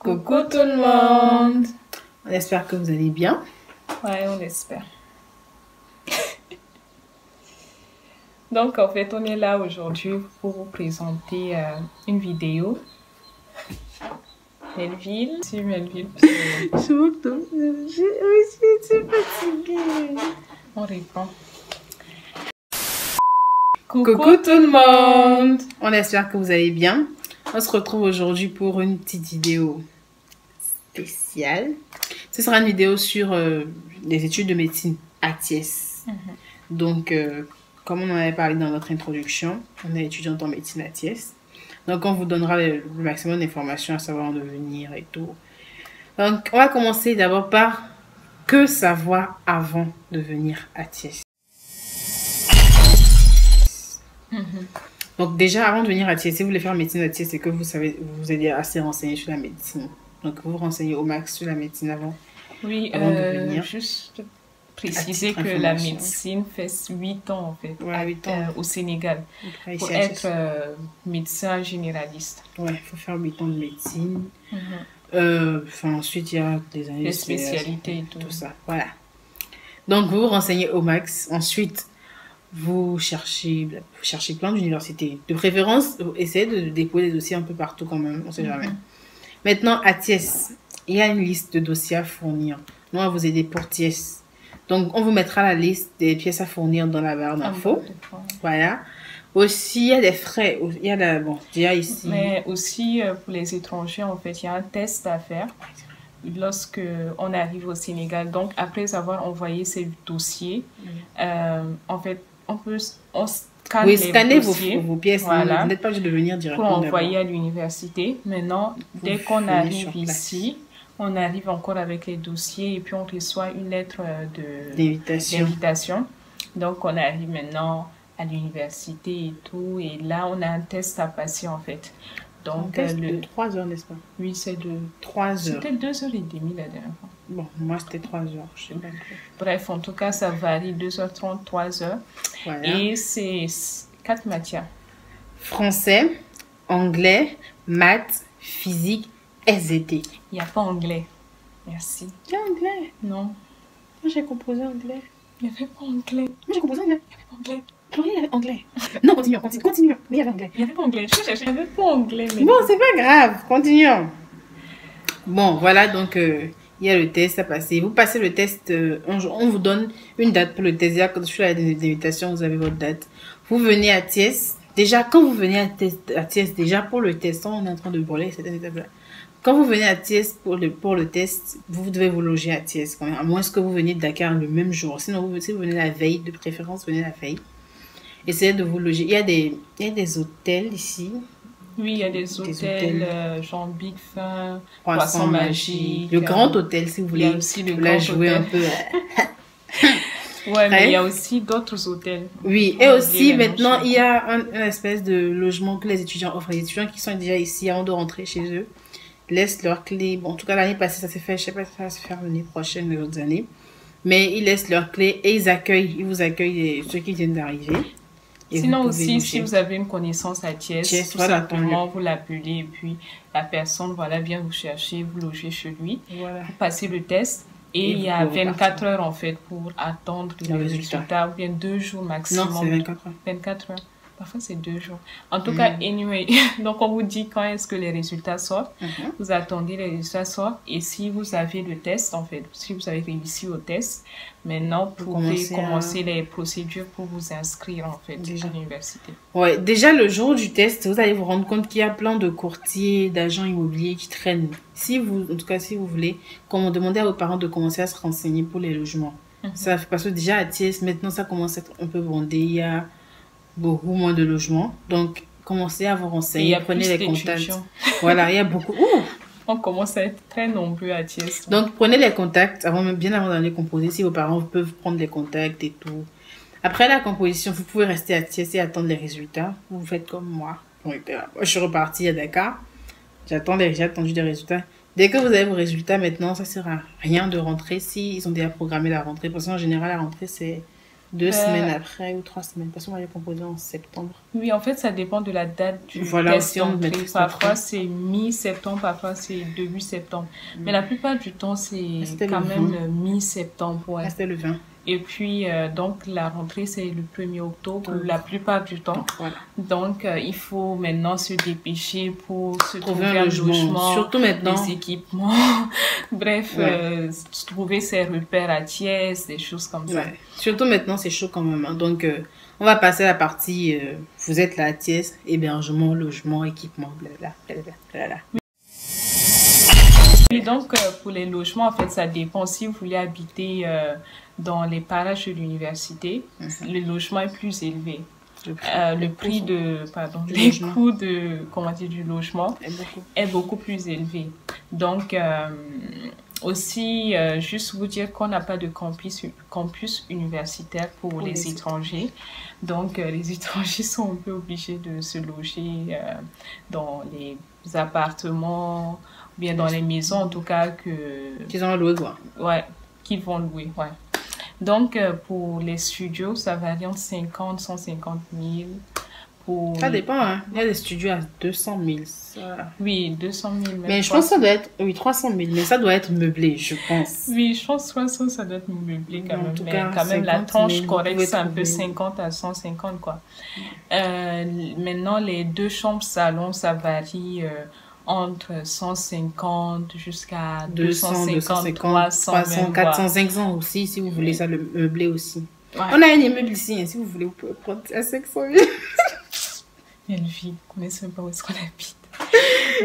Coucou tout le monde. On espère que vous allez bien. Ouais, on espère. Donc, en fait, on est là aujourd'hui pour vous présenter une vidéo. Melville. C'est Melville. Je suis fatiguée. On répond. Coucou tout le monde. On espère que vous allez bien. On se retrouve aujourd'hui pour une petite vidéo spéciale. Ce sera une vidéo sur les études de médecine à Thiès. Donc, comme on en avait parlé dans notre introduction, on est étudiante en médecine à Thiès. Donc, on vous donnera le maximum d'informations à savoir en devenir et tout. Donc, on va commencer d'abord par que savoir avant de venir à Thiès. Donc, déjà, avant de venir à Thiès, si vous voulez faire médecine à Thiès, c'est que vous savez, vous êtes assez renseigné sur la médecine. Donc, vous vous renseignez au max sur la médecine avant. Oui, avant de venir. Juste préciser que la médecine fait 8 ans, en fait, Ouais, 8 ans. au Sénégal, Après, pour ici, à être Thiès. médecin généraliste. Ouais, il faut faire 8 ans de médecine. Ensuite, il y a des années Les de spécialités et tout. tout ça. Voilà. Donc, vous vous renseignez au max. Ensuite, vous cherchez plein d'universités. De préférence, essayez de déposer des dossiers un peu partout quand même. On ne sait jamais. Maintenant, à Thiès, il y a une liste de dossiers à fournir. Nous, on va vous aider pour Thiès. Donc, on vous mettra la liste des pièces à fournir dans la barre d'infos. Voilà. Aussi, il y a des frais. Il y a bon, déjà ici. Mais aussi, pour les étrangers, en fait, il y a un test à faire lorsque on arrive au Sénégal. Donc, après avoir envoyé ces dossiers, en fait, on scanne les scannez dossiers. vos pièces. Voilà. Vous n'êtes pas obligé de venir directement. Pour envoyer à l'université. Maintenant, dès qu'on arrive ici, on arrive encore avec les dossiers et puis on reçoit une lettre d'invitation. Donc, on arrive maintenant à l'université et tout. Et là, on a un test à passer, en fait. Donc, un test de 3 heures, n'est-ce pas? Oui, c'est de 3 heures. C'était 2h30 la dernière fois. Bon, moi, c'était 3 heures. Je sais pas. Bref, en tout cas, ça varie 2h30, 3h. Voilà. Et c'est 4 matières. Français, anglais, maths, physique, SVT. Il n'y a pas anglais. Merci. Il y a anglais. Non. Moi, j'ai composé anglais. Il n'y avait pas anglais. Moi, j'ai composé anglais. Il n'y avait pas anglais. Pluriel, il y avait anglais. Non, continue. Mais il y avait anglais. Il n'y avait pas anglais. Je cherchais. Il n'y avait pas anglais. Mais... Bon, c'est pas grave. Continuons. Bon, voilà, donc, il y a le test à passer. Vous passez le test un jour. On vous donne une date pour le test. Sur la invitation, vous avez votre date. Vous venez à Thiès. Déjà, quand vous venez à Thiès, déjà pour le test, on est en train de brûler cette étape-là. Quand vous venez à Thiès pour le test, vous devez vous loger à Thiès quand même. À moins que vous veniez de Dakar le même jour. Sinon, si vous venez la veille, de préférence, venez la veille. Essayez de vous loger. Il y a des hôtels ici. Oui, il y a des hôtels genre Big Fin, Croissant Magique. Le grand hôtel, si vous voulez. Il y a aussi le grand jouer hôtel. un peu. Ouais, mais il y a aussi d'autres hôtels. Oui, et aussi maintenant, il y a une espèce de logement que les étudiants offrent. Les étudiants qui sont déjà ici avant de rentrer chez eux laissent leurs clés. Bon, en tout cas, l'année passée, ça s'est fait. Je ne sais pas si ça va se faire l'année prochaine, les autres années. Mais ils laissent leurs clés et ils vous accueillent ceux qui viennent d'arriver. Sinon aussi, si vous avez une connaissance à Thiès, tout simplement, vous l'appelez et puis la personne vient vous chercher, vous logez chez lui. Voilà. Vous passez le test. Et il y a 24 heures en fait pour attendre le résultat, ou bien 2 jours maximum. Non, c'est 24 heures. 24 heures. Parfois, c'est 2 jours. En tout cas, anyway, donc on vous dit quand est-ce que les résultats sortent. Vous attendez les résultats sortent. Et si vous avez le test, en fait, si vous avez réussi au test, maintenant, vous pouvez commencer les procédures pour vous inscrire, en fait, à l'université. Ouais, déjà, le jour du test, vous allez vous rendre compte qu'il y a plein de courtiers, d'agents immobiliers qui traînent. En tout cas, si vous voulez, demandez à vos parents de commencer à se renseigner pour les logements. Parce que déjà, à Thiès, maintenant, ça commence à être un peu bondé. Il y a beaucoup moins de logements. Donc, commencez à vous renseigner. Prenez les contacts. Voilà, il y a beaucoup. On commence à être très nombreux à Thiès. Donc, prenez les contacts bien avant d'aller composer. Si vos parents peuvent prendre les contacts et tout. Après la composition, vous pouvez rester à Thiès et attendre les résultats. Vous faites comme moi. Moi, je suis repartie à Dakar. J'ai attendu des résultats. Dès que vous avez vos résultats, maintenant, ça ne sert à rien de rentrer si ils ont déjà programmé la rentrée. Parce qu'en général, la rentrée, c'est 2 semaines après ou 3 semaines. Parce qu'on va les proposer en septembre. Oui, en fait, ça dépend de la date du test d'entrée. Parfois, c'est mi-septembre, parfois, c'est début septembre. Mais la plupart du temps, c'est quand même mi-septembre. Ouais. C'était le 20. Et puis, donc, la rentrée, c'est le 1er octobre, la plupart du temps. Voilà. Donc, il faut maintenant se dépêcher pour se trouver un logement, surtout maintenant. des équipements, bref, trouver ses repères à Thiès, des choses comme ça. Surtout maintenant, c'est chaud quand même. Hein. Donc, on va passer à la partie, vous êtes là à Thiès, hébergement, logement, équipement, blablabla. Oui, donc, pour les logements, en fait, ça dépend. Si vous voulez habiter dans les parages de l'université, le logement est plus élevé. Les coûts du logement est beaucoup plus élevé. Donc, aussi, juste vous dire qu'on n'a pas de campus universitaire pour les étrangers. Donc, les étrangers sont un peu obligés de se loger dans les appartements, ou bien dans les maisons, en tout cas, qu'ils ont loué, quoi. Ouais, qu'ils vont louer, ouais. Donc, pour les studios, ça varie entre 50 150 000. Ça dépend, hein. Il y a des studios à 200 000. Ça... Oui, 200 000. Mais je pense que ça doit être... Oui, 300 000. Mais ça doit être meublé, je pense. Oui, je pense que ça doit être meublé quand même. Mais quand même, la tranche correcte, c'est un peu 50 à 150, quoi. Maintenant, les 2 chambres salon, ça varie... entre 150 jusqu'à 250, 300, 400, 500 aussi, si vous voulez ça, le meubler aussi. Ouais. On a un immeuble ici, hein, si vous voulez, vous pouvez prendre à 500 000. Il y a une fille, on ne sait pas où est-ce qu'on habite.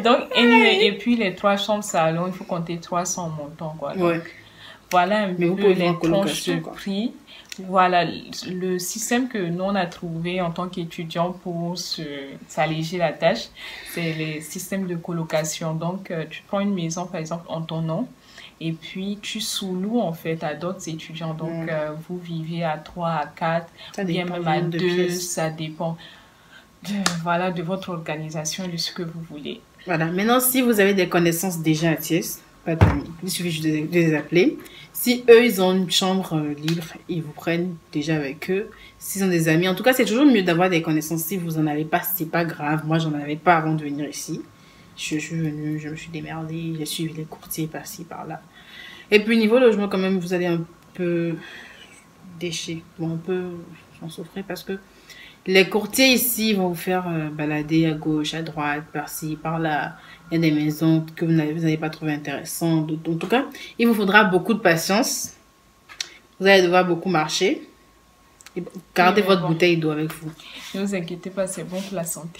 Donc, et puis les 3 chambres salon, il faut compter 300 montants, quoi. Donc, voilà un peu les tranches de prix. Voilà le système que nous on a trouvé en tant qu'étudiants pour s'alléger la tâche, c'est les systèmes de colocation. Donc tu prends une maison par exemple en ton nom et puis tu sous-loues en fait à d'autres étudiants. Donc vous vivez à 3, à 4, ou bien même à 2, ça dépend de votre organisation et de ce que vous voulez. Voilà, maintenant si vous avez des connaissances déjà à Thiès, pas d'amis, il suffit juste de les appeler. Si eux, ils ont une chambre libre, ils vous prennent déjà avec eux. S'ils ont des amis, en tout cas, c'est toujours mieux d'avoir des connaissances. Si vous en avez pas, c'est pas grave. Moi, j'en avais pas avant de venir ici. Je suis venue, je me suis démerdée, j'ai suivi les courtiers par-ci, par-là. Et puis, niveau logement, quand même, vous allez un peu décher. Bon, un peu, j'en souffrais parce que les courtiers ici vont vous faire balader à gauche, à droite, par-ci, par-là. Il y a des maisons que vous n'avez pas trouvées intéressantes. En tout cas, il vous faudra beaucoup de patience. Vous allez devoir beaucoup marcher. Et gardez votre bouteille d'eau avec vous. Ne vous inquiétez pas, c'est bon pour la santé.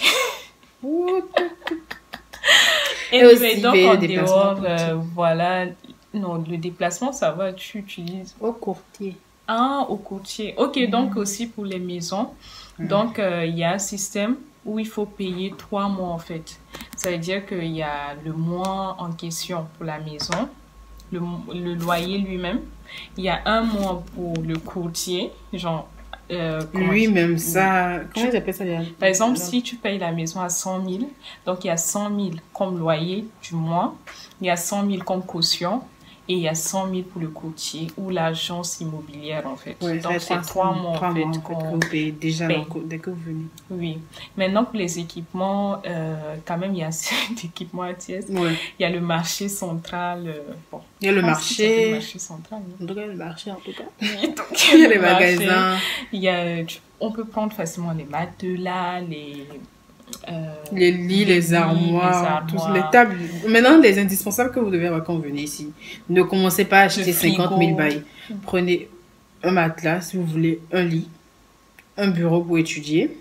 Et aussi, donc, en dehors, voilà. Non, le déplacement, ça va, tu utilises... Au courtier. Ah, au courtier. Ok, donc aussi pour les maisons. Donc, il y a un système où il faut payer 3 mois en fait. Ça veut dire qu'il y a le mois en question pour la maison, le loyer lui-même. Il y a 1 mois pour le courtier, genre... lui-même, ça... Comment ils appellent ça? Par exemple, si tu payes la maison à 100 000, donc il y a 100 000 comme loyer du mois, il y a 100 000 comme caution, et il y a 100 000 pour le courtier ou l'agence immobilière, en fait. Ouais, donc, c'est 3 mois, en fait, qu'on paye déjà dès que vous venez. Oui. Maintenant, pour les équipements, quand même, il y a assez d'équipements à Thiès. Ouais. Il y a le marché central. Bon, il y a le marché. Le marché central. En tout cas, le marché, en tout cas. Oui, donc, il y a les magasins. On peut prendre facilement les matelas, les lits, les armoires, tous les tables. Maintenant, les indispensables que vous devez avoir quand vous venez ici. Ne commencez pas à acheter 50 000 bails. Prenez un matelas, si vous voulez, un lit, un bureau pour étudier,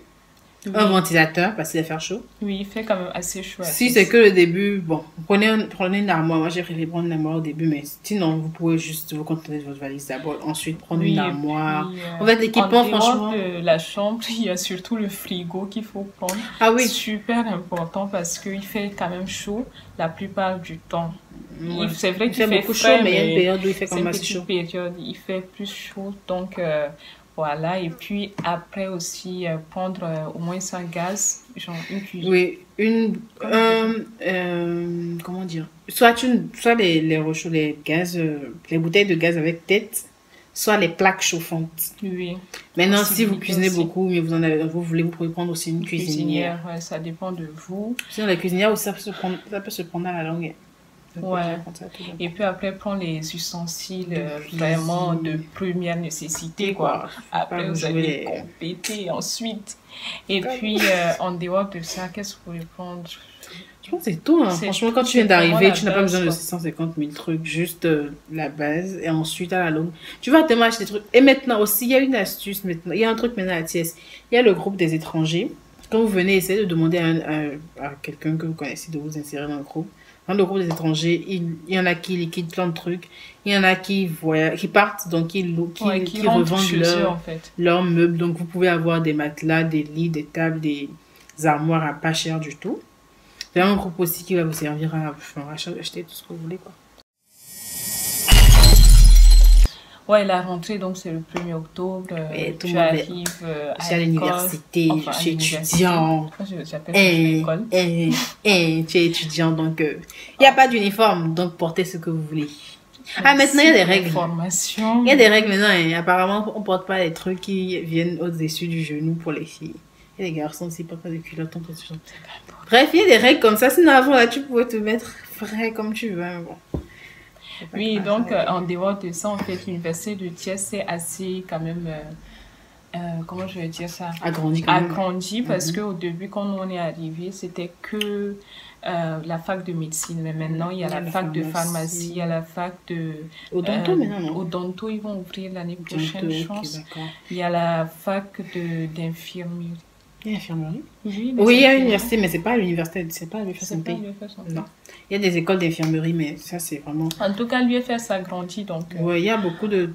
un ventilateur parce qu'il va faire chaud. Oui, il fait quand même assez chaud. Si c'est que le début, bon, prenez une armoire. Moi, j'ai préféré prendre une armoire au début, mais sinon, vous pouvez juste vous contenter de votre valise d'abord. Ensuite, prendre une armoire. En fait, l'équipement, franchement. De la chambre, il y a surtout le frigo qu'il faut prendre. Ah oui. C'est super important parce qu'il fait quand même chaud la plupart du temps. Ouais. C'est vrai qu'il fait beaucoup frais, chaud, mais il y a une période où il fait quand même assez chaud. C'est une petite période, il fait plus chaud, donc voilà. Et puis après aussi prendre au moins un gaz, genre une cuisine. Oui, comment dire, soit les gaz, les bouteilles de gaz avec tête, soit les plaques chauffantes. Oui. Maintenant, si vous Possibilité cuisinez aussi. beaucoup, mais vous voulez, vous pouvez prendre aussi une cuisinière. Ouais, ça dépend de vous. Sinon, la cuisinière aussi, ça peut se prendre à la longue. Ça peut Ouais. se prendre ça tout le temps. Et puis après, prendre les ustensiles vraiment de première nécessité, quoi. Après, vous allez compléter ensuite. Et puis, en dehors de ça, qu'est-ce que vous pouvez prendre? Je pense que c'est tout. Hein. C'est Franchement, quand tout, tu viens c'est vraiment d'arriver, la tu n'as pas base, besoin de quoi. 650 000 trucs, juste la base. Et ensuite, à la longue, tu vas tellement acheter des trucs. Et maintenant aussi, il y a une astuce maintenant. Il y a un truc maintenant à TS. Il y a le groupe des étrangers. Quand vous venez, essayez de demander à quelqu'un que vous connaissez de vous insérer dans le groupe. Dans le groupe des étrangers, il y en a qui liquident plein de trucs. Il y en a qui partent, donc qui rentrent revendent chez eux, en fait. leurs meubles. Donc, vous pouvez avoir des matelas, des lits, des tables, des armoires à pas cher du tout. Il y a un groupe aussi qui va vous servir à acheter tout ce que vous voulez, quoi. Ouais, la rentrée, donc c'est le 1er octobre. Ouais, tout tu le monde arrives Je suis à l'université, Enfin, je suis à l'université. étudiant. Moi, j'appelle ça l'école. Tu es étudiant, donc il n'y a pas d'uniforme, donc portez ce que vous voulez. Ah, maintenant, il y a des règles. Formation. Il y a des règles maintenant, hein. Apparemment, on ne porte pas les trucs qui viennent au-dessus du genou pour les filles. Et les garçons aussi, portent pas de culottes, on peut se chanter. Bref, il y a des règles comme ça. Sinon, avant, là, tu pouvais te mettre frais comme tu veux. Mais bon. Oui, donc en dehors de ça, en fait, l'université de Thiès, c'est assez quand même, comment je vais dire ça? Agrandi quand même. Agrandi, parce qu'au début, quand on est arrivé, c'était que la fac de médecine. Mais maintenant, il y a la fac de pharmacie, il y a la fac de... Odonto maintenant, non? Odonto, ils vont ouvrir l'année prochaine, je pense. Okay, il y a la fac d'infirmerie. Il y a l'infirmerie? Oui, il y a l'université, mais c'est pas l'université, c'est pas l'UFSMP. C'est pas l'UFSMP. Non. Il y a des écoles d'infirmerie, mais ça, c'est vraiment... En tout cas, l'UFR s'agrandit, donc... Oui, il y a beaucoup de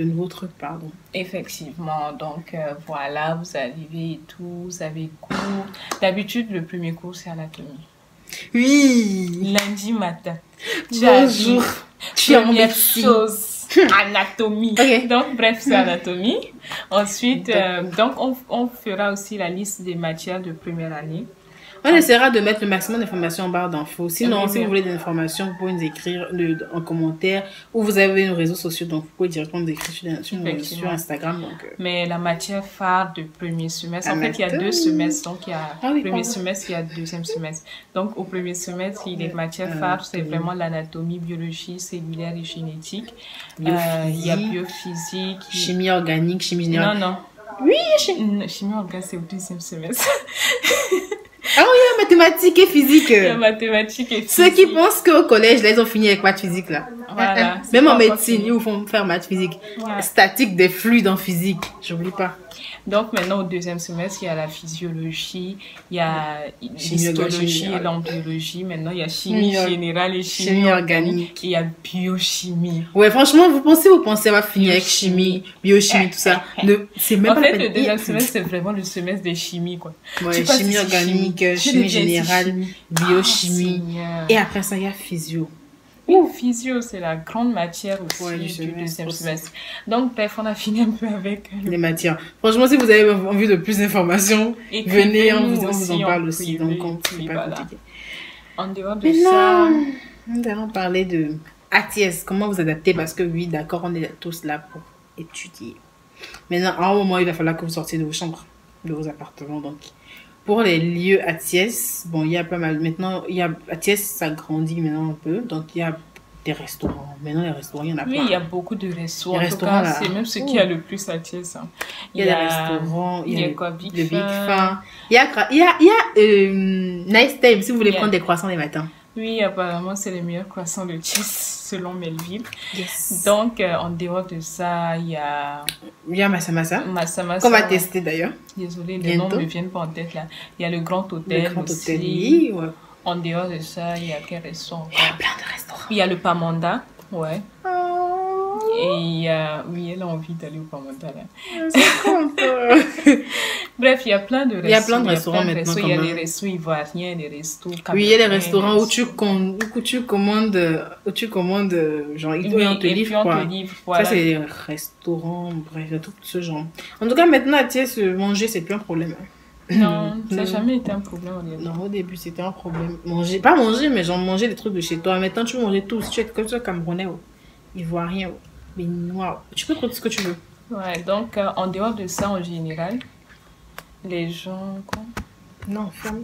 nouveaux trucs, pardon. Effectivement, donc voilà, vous arrivez et tout, vous avez cours. D'habitude, le premier cours, c'est anatomie. Oui! Lundi matin. Bonjour! Tu es en première médecine. chose, anatomie. Okay. Donc, bref, c'est anatomie. Ensuite, donc on fera aussi la liste des matières de première année. On essaiera de mettre le maximum d'informations en barre d'infos. Sinon, Oui, si vous voulez des informations, vous pouvez nous écrire en commentaire ou vous avez nos réseaux sociaux, donc vous pouvez directement nous écrire sur Instagram. Donc, Mais la matière phare de premier semestre, en fait, il y a 2 semestres. Donc, il y a premier semestre, il y a deuxième semestre. Donc, au premier semestre, les matières phares, c'est vraiment l'anatomie, biologie, cellulaire et génétique. Il y a biophysique. Chimie organique, chimie générale. Non. Oui, chimie organique, c'est au deuxième semestre. Ah oui, il y a mathématiques et physique. Il y a mathématiques et physique. Ceux qui pensent qu'au collège, là, ils ont fini avec maths physique, là. Voilà, même en médecine, ils vous font faire maths physique. Ouais. Statique des fluides en physique. J'oublie pas. Donc maintenant, au deuxième semestre, il y a la physiologie, il y a l'histologie et l'embryologie. Maintenant, il y a chimie générale et chimie organique. Il y a biochimie. Ouais, franchement, vous pensez on va finir avec chimie, biochimie, tout ça. C'est même pas le deuxième semestre, c'est vraiment le semestre des chimies, quoi. Ouais, chimie organique, chimie générale, biochimie. Et après ça, il y a physio. Physio, c'est la grande matière aussi du deuxième semestre. Donc, bref, on a fini un peu avec les matières. Franchement, si vous avez envie de plus d'informations, venez, on vous en parle aussi. Donc, c'est pas compliqué. En dehors de ça... On va parler de ATS, comment vous adapter, parce que oui, d'accord, on est tous là pour étudier. Maintenant, à un moment, il va falloir que vous sortiez de vos chambres, de vos appartements. Donc, pour les lieux ATS, bon, il y a pas mal. Maintenant, ATS, ça grandit maintenant un peu. Donc, il y a des restaurants. Maintenant, les restaurants, il y en a plein. Oui, il y a beaucoup de restaurants. En tout cas, c'est même ce qu'il y a le plus à ATS. Hein. Il y a des restaurants, il y a quoi, le Big Fin. Il y a Nice Time, si vous voulez prendre des croissants les matins. Oui, apparemment, c'est les meilleurs croissants de Thiès, selon Melville. Yes. Donc, en dehors de ça, il y a... Il y a Massamassa. Massamassa. Qu'on va tester d'ailleurs. Désolée, les noms ne me viennent pas en tête là. Il y a le Grand Hôtel. Le Grand Hôtel, oui. Ouais. En dehors de ça, il y a quel restaurant? Il y a plein de restaurants. Il y a le Pamanda, ouais. Oh. Et il y a... Oui, elle a envie d'aller au Pamanda là. C'est Bref, il y a plein de restaurants. Il y a plein de restaurants maintenant. Il y a des restos ivoiriens, des restos camerounais. Oui, il y a des restaurants où tu commandes, genre, ils te livrent quoi. Voilà. Ça, c'est des restaurants, bref, il y a tout ce genre. En tout cas, maintenant, tu sais, manger, c'est plus un problème. Non, ça n'a jamais été un problème au début. Non, au début, c'était un problème. Pas manger, mais genre manger des trucs de chez toi. Maintenant, tu veux manger tout. Si tu es Camerounais, ivoirien, Mais waouh, tu peux prendre ce que tu veux. Ouais, donc en dehors de ça, en général, les gens... Quoi? Non, ferme.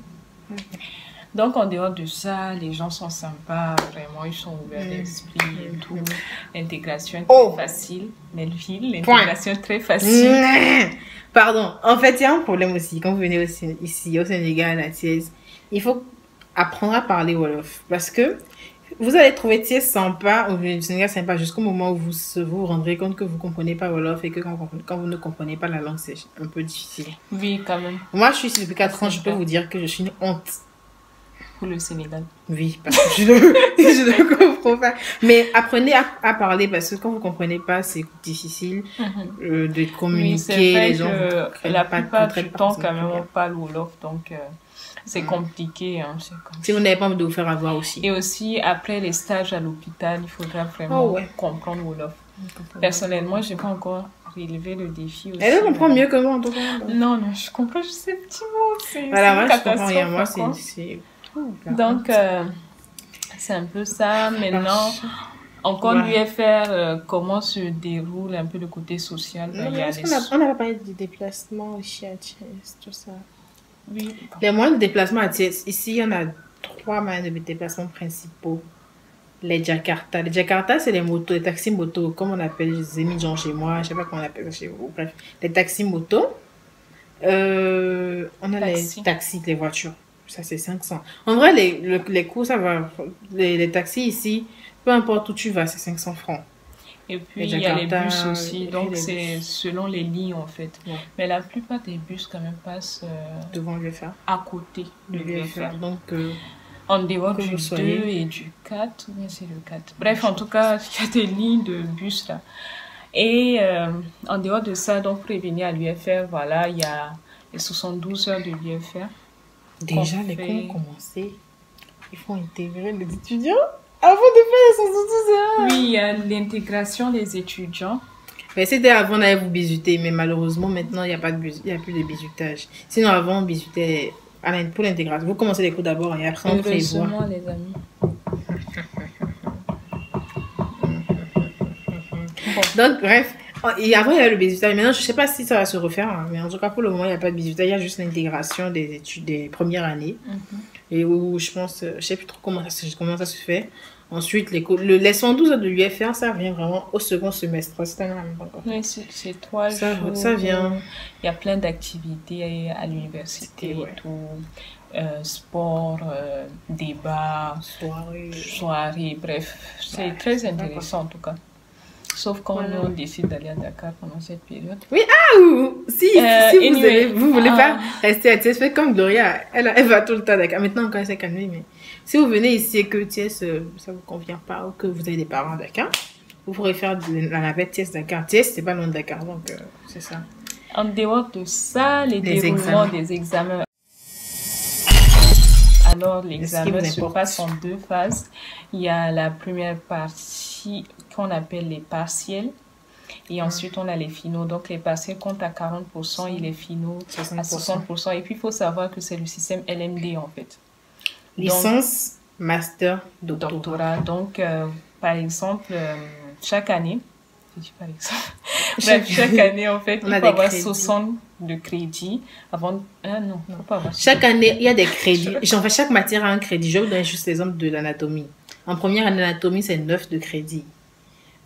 Donc en dehors de ça, les gens sont sympas, vraiment, ils sont ouverts d'esprit et tout. L'intégration est très facile. Melville, l'intégration est très facile. Pardon, en fait, il y a un problème aussi. Quand vous venez ici au Sénégal, à Thiès, il faut apprendre à parler Wolof. Parce que vous allez trouver Thiès sympa, ou le Sénégal sympa, jusqu'au moment où vous vous rendrez compte que vous ne comprenez pas Wolof et que quand vous ne comprenez pas la langue, c'est un peu difficile. Oui, quand même. Moi, je suis ici depuis 4 ans, je peux vous dire que je suis une honte. Pour le Sénégal. Oui, parce que je ne comprends pas. Mais apprenez à parler parce que quand vous ne comprenez pas, c'est difficile de communiquer. Oui, c'est vrai les gens que la plupart du temps, quand même, on parle Wolof, donc c'est compliqué. Hein, si vous n'avez pas envie de vous faire avoir aussi. Et aussi, après les stages à l'hôpital, il faudra vraiment comprendre Wolof. Personnellement, je n'ai pas encore relevé le défi aussi. Elle comprend mieux que moi, en tout cas. Non, je comprends juste ces petits mots. Voilà, moi, je comprends rien. Moi, c'est... Donc, c'est un peu ça. Maintenant, encore l'UFR, comment se déroule un peu le côté social? On n'a pas parlé du déplacement aussi à Thiès, tout ça. Oui. Les moyens de déplacement à Thiès, ici, il y en a 3 moyens de déplacement principaux. Les Jakarta. Les Jakarta, c'est les motos, les taxis motos, comme on appelle les émigrants chez moi, je ne sais pas comment on appelle ça chez vous. Bref, les taxis motos. On a les taxis, les voitures. Ça, c'est 500. En vrai, les coûts, ça va. Les taxis ici, peu importe où tu vas, c'est 500 francs. Et puis, il y a les bus aussi. Donc, c'est selon les lignes, en fait. Ouais. Mais la plupart des bus, quand même, passent devant l'UFR. À côté de l'UFR. Donc, en dehors du 2 et du 4, ou bien c'est le 4. Bref, en tout cas, il y a des lignes de bus, là. Et en dehors de ça, donc, pour revenir à l'UFR, voilà, il y a les 72 heures de l'UFR. Déjà, les cours ont commencé. Il faut intégrer les étudiants avant de faire les 72 heures. Oui, il y a l'intégration des étudiants. Mais c'était avant d'aller vous bisuter, mais malheureusement, maintenant, il n'y a plus de bisutage. Sinon, avant, on bisutait pour l'intégration. Vous commencez les cours d'abord et après, on prévoit. Heureusement, les amis. Donc, bref. Et avant, il y a le bisutage. Maintenant, je ne sais pas si ça va se refaire. Hein, mais en tout cas, pour le moment, il n'y a pas de bisutage. Il y a juste l'intégration des études des premières années. Et où je pense, je ne sais plus trop comment ça se fait. Ensuite, les 112 heures de l'UFR, ça vient vraiment au second semestre. Oui, c'est 3 jours. Ça vient. Il y a plein d'activités à l'université et tout. Sport, débat, soirée, bref. C'est très intéressant en tout cas. Sauf quand on décide d'aller à Dakar pendant cette période. Oui, si vous voulez pas rester à Thiès, faites comme Gloria. Elle va tout le temps à Dakar. Maintenant, encore, elle s'est calmée, mais si vous venez ici et que Thiès, ça vous convient pas ou que vous avez des parents à Dakar, vous pourrez faire la navette Thiès-Dakar. Thiès, c'est pas loin de Dakar, donc c'est ça. En dehors de ça, les déroulements des examens. Alors, l'examen se passe en 2 phases. Il y a la première partie qu'on appelle les partiels. Et ensuite, on a les finaux. Donc, les partiels comptent à 40% et les finaux à 60%. Et puis, il faut savoir que c'est le système LMD, en fait. Licence, master, doctorat. Donc, par exemple, chaque année, chaque année, en fait, il faut avoir 60 de crédits avant... non, faut pas avoir... Chaque année, il y a des crédits. Chaque matière a un crédit. Je vais vous donner juste l'exemple de l'anatomie. En première année d'anatomie, c'est 9 de crédits.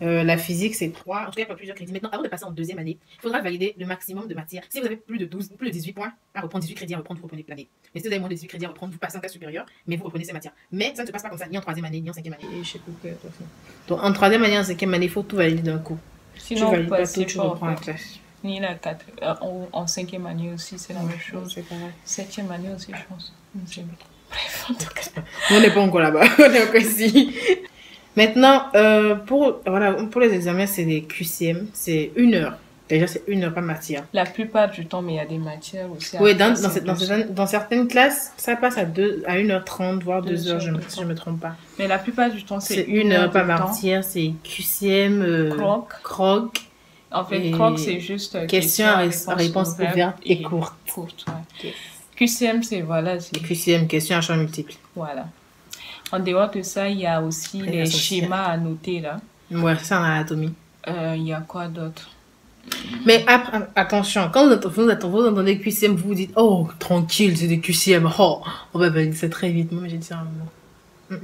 La physique, c'est 3. En tout cas, il y a plusieurs crédits. Maintenant, avant de passer en deuxième année, il faudra valider le maximum de matières. Si vous avez plus de 18 points à reprendre, 18 crédits à reprendre, vous reprenez l'année. Mais si vous avez moins de 18 crédits à reprendre, vous passez en classe supérieure, mais vous reprenez ces matières. Mais ça ne se passe pas comme ça, ni en troisième année, ni en cinquième année. Je sais plus que... Donc, en troisième année, en cinquième année, il faut tout valider d'un coup. Sinon, tu valides pas tout, tu reprends la classe. Ni la 4. En cinquième année aussi, c'est la même chose. C'est pareil. Septième année aussi, je pense. Bref, en tout cas. On n'est pas encore là-bas. On est encore ici. Maintenant, pour les examens, c'est des QCM. C'est 1 heure. Déjà, c'est 1 heure par matière. La plupart du temps, mais il y a des matières aussi. Oui, dans certaines classes, ça passe à 1h30, voire 2 heures, si je ne me trompe pas. Mais la plupart du temps, c'est 1 heure par matière. C'est QCM, Croc. En fait, Croc, c'est juste questions à réponse ouverte et courte. Okay. QCM, c'est QCM, questions à choix multiples. Voilà. En dehors de ça, il y a aussi les schémas à noter là. Ouais, c'est en anatomie. Il y a quoi d'autre? Mais attention, quand vous entendez QCM, vous vous dites, oh, tranquille, c'est des QCM. Oh, on va venir ça très vite. Moi, j'ai dit un mot.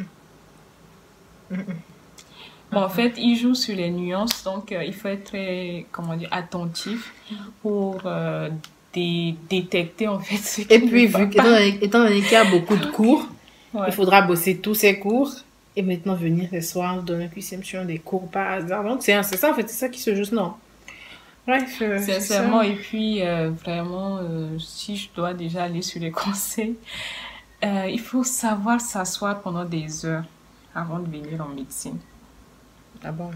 Bon, en fait, il joue sur les nuances, donc il faut être très, comment dire, attentif pour détecter en fait ce qui Et puis, ne va vu pas. étant donné qu'il y a beaucoup de cours, Ouais. il faudra bosser tous ces cours et maintenant venir ce soir donner un QCM sur des cours par hasard. Donc, c'est ça, en fait, c'est ça qui se joue, non? Bref, c'est Sincèrement, ça. et puis vraiment, si je dois déjà aller sur les conseils, il faut savoir s'asseoir pendant des heures avant de venir en médecine. Ah bon?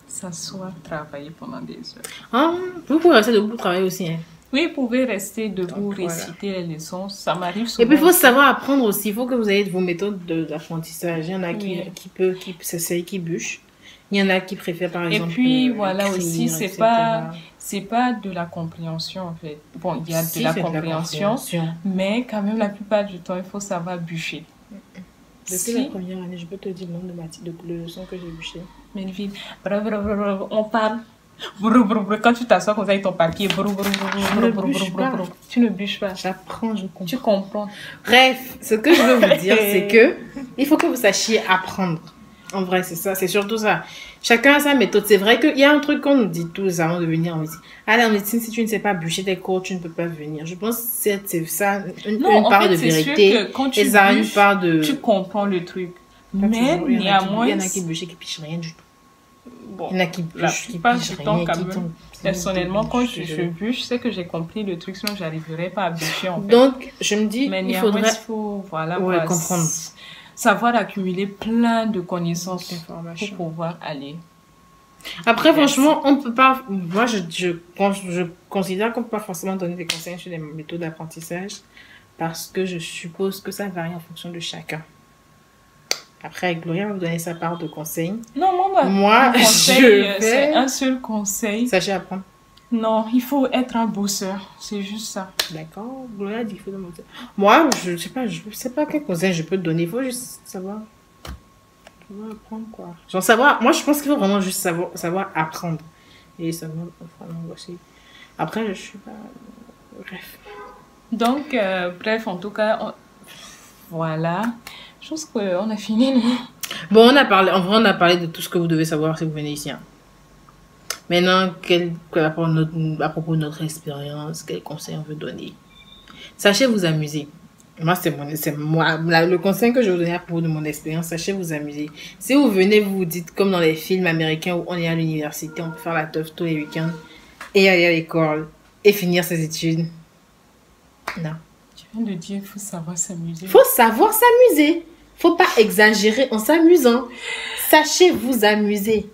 S'asseoir, travailler pendant des heures. Ah, vous pouvez rester debout pour travailler aussi, hein. Oui, vous pouvez rester debout, Donc, voilà. réciter les leçons. Ça m'arrive Et puis, il souvent. faut savoir apprendre aussi. Il faut que vous ayez vos méthodes d'apprentissage. Il y en a Oui. qui s'essayent, qui bûchent. Il y en a qui préfèrent, par Et exemple, puis voilà écrire, aussi, etc. c'est pas de la compréhension en fait. Bon, il y a Si, de la c'est compréhension, compréhension. mais quand même la plupart du temps, il faut savoir bûcher. Depuis la Si, première année, je peux te dire le nom de leçons que j'ai bûchées. Melville, on parle. Quand tu t'assois comme ça avec ton papier, Je ne bûche pas. tu ne bûches pas. J'apprends, je comprends. Tu comprends. Bref, ce que je veux vous dire, c'est que il faut que vous sachiez apprendre. En vrai, c'est ça, c'est surtout ça. Chacun a sa méthode. C'est vrai qu'il y a un truc qu'on nous dit tous avant de venir en médecine. Allez, en médecine, si tu ne sais pas bûcher tes cours, tu ne peux pas venir. Je pense que c'est ça, une Non, en part fait, de c'est sûr vérité. que quand tu Et ça a une bûches, part de... tu comprends le truc. Pas Mais toujours. Il néanmoins, y en a qui bûchent et qui pichent rien du tout. bon, Il y en a qui la bûchent, qui plupart pichent du temps, rien, quand qui même, tombent. personnellement, quand je bûche, je sais que j'ai compris le truc, sinon j'arriverais pas à bûcher en fait. Donc, je me dis, Mais il néanmoins, faudrait... il faut, voilà, Ouais, quoi, comprendre. savoir accumuler plein de connaissances pour Information. pouvoir aller. Après, Yes. franchement, on peut pas. Moi, je considère qu'on peut pas forcément donner des conseils sur les méthodes d'apprentissage parce que je suppose que ça varie en fonction de chacun. Après, Gloria va vous donner sa part de conseils. Non, Moi, mon conseil, je c'est vais. un seul conseil. Sachez apprendre. Non, il faut être un bosseur. C'est juste ça. D'accord. Gloria dit qu'il faut demander. Moi, je sais pas quel conseil je peux te donner. Il faut juste savoir apprendre quoi. Genre savoir. Moi, je pense qu'il faut vraiment juste savoir apprendre et savoir vraiment bosser. Après, je suis pas. Bref. Donc, bref, en tout cas, voilà. Je pense qu'on a fini, non? Bon, en vrai, on a parlé de tout ce que vous devez savoir si vous venez ici, hein. Maintenant, à propos de notre expérience, quels conseils on veut donner? Sachez vous amuser. Moi, le conseil que je vais vous donner à propos de mon expérience, sachez vous amuser. Si vous venez, vous vous dites, comme dans les films américains où on est à l'université, on peut faire la teuf tous les week-ends et aller à l'école et finir ses études. Non. Tu viens de dire qu'il faut savoir s'amuser. Faut savoir s'amuser. Faut pas exagérer en s'amusant. Sachez vous amuser.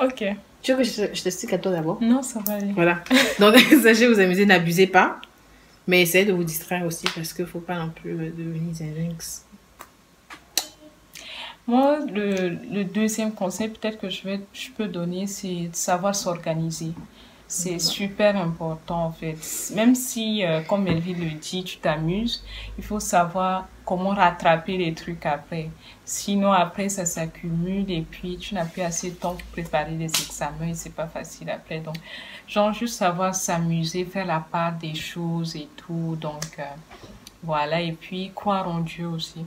Ok. Tu veux que je t'explique à toi d'abord? Non, ça va aller. Voilà. Donc, sachez vous amuser, n'abusez pas. Mais essayez de vous distraire aussi parce qu'il ne faut pas non plus devenir zinzinx. Moi, le deuxième conseil peut-être que je peux donner, c'est de savoir s'organiser. C'est super important en fait. Même si, comme Melville le dit, tu t'amuses, il faut savoir comment rattraper les trucs après. Sinon, après, ça s'accumule et puis tu n'as plus assez de temps pour préparer les examens et c'est pas facile après. Donc, genre, juste savoir s'amuser, faire la part des choses et tout. Donc, voilà. Et puis, croire en Dieu aussi.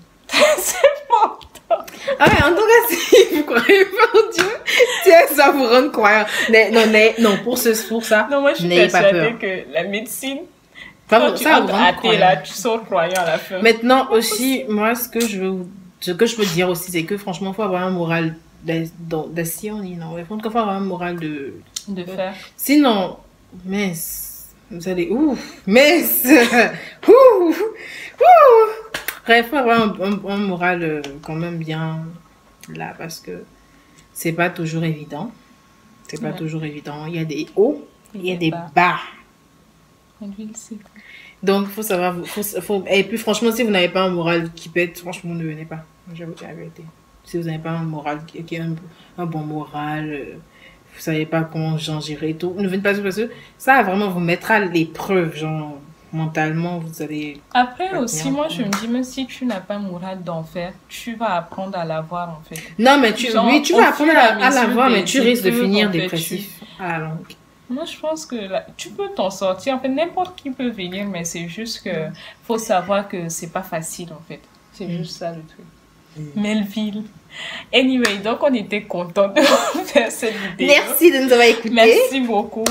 C'est important. Ah ouais, en tout cas, si vous croyez pas en Dieu, tiens, ça vous rend croyant. Non, pour ça, Non, moi, je suis n'ayez pas persuadée peur. que la médecine, Ça, quand tu ça vous entres rend athée, croyant. là, tu sors croyant à la fin. Maintenant aussi, moi, ce que je peux dire aussi, c'est que franchement, il faut avoir un moral d'acier, on dit, non, il faut avoir un moral de... De faire. Sinon, mince, vous allez, mince, ouh. Bref, il faut avoir un moral quand même bien là, parce que c'est pas toujours évident. C'est pas Ouais. toujours évident. Il y a des hauts, il y a des bas. bas. Melville, c'est quoi? Donc, il faut savoir. Et puis, franchement, si vous n'avez pas un moral qui pète, franchement, ne venez pas. Je vais vous dire la vérité. Si vous n'avez pas un moral qui est un bon moral, vous savez pas comment gérer et tout, ne venez pas parce que ça va vraiment vous mettre à l'épreuve. Genre, mentalement, vous allez... Après aussi, moi, je me dis, même si tu n'as pas Mourad d'enfer, tu vas apprendre à l'avoir, en fait. Non, mais tu vas apprendre à l'avoir, mais tu risques de finir en fait, dépressif à la longue. Moi, je pense que tu peux t'en sortir. En fait, n'importe qui peut venir, mais c'est juste que faut savoir que c'est pas facile, en fait. C'est juste ça, le truc. Melville. Anyway, donc on était contents de faire cette vidéo. Merci de nous avoir écoutés. Merci beaucoup.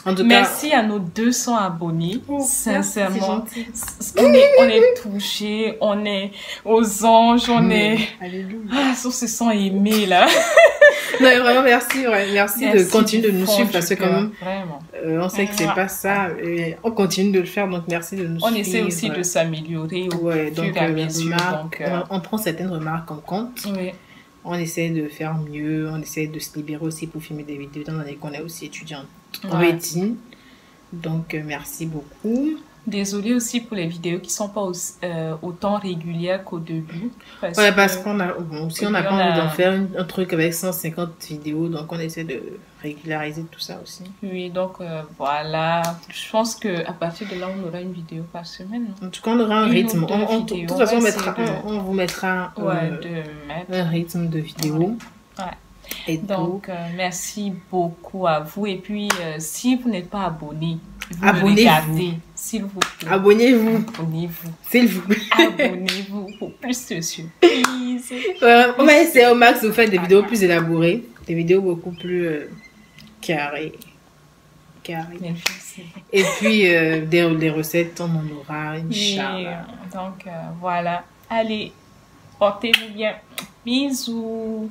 En tout cas, merci à nos 200 abonnés. Sincèrement, on est touchés, on est aux anges, on est... Alléluia. Ah, on se sent aimé là. Non, vraiment, merci de continuer de nous suivre parce que quand même, vraiment. On sait que c'est pas ça. Et on continue de le faire, donc merci de nous suivre. On essaie aussi de s'améliorer au fur et à mesure. On prend certaines remarques en compte. Oui. On essaie de faire mieux, on essaie de se libérer aussi pour filmer des vidéos, étant donné qu'on est aussi étudiante en médecine. Donc, merci beaucoup. Désolée aussi pour les vidéos qui ne sont pas autant régulières qu'au début. Parce qu'on a, si on n'a pas envie d'en faire un truc avec 150 vidéos, donc on essaie de régulariser tout ça aussi. Oui, donc voilà. Je pense qu'à partir de là, on aura une vidéo par semaine. En tout cas, on aura un rythme. De toute façon, on vous mettra un rythme de vidéo. Ouais. Et donc, merci beaucoup à vous. Et puis, si vous n'êtes pas abonné, abonnez-vous. S'il vous plaît. Abonnez-vous. Abonnez-vous. S'il vous plaît. Abonnez-vous pour plus de surprises. On va essayer au max de faire des vidéos plus élaborées. Des vidéos beaucoup plus carrées. Et puis, des recettes, on en aura, Inch'Allah. Donc, voilà. Allez, portez-vous bien. Bisous.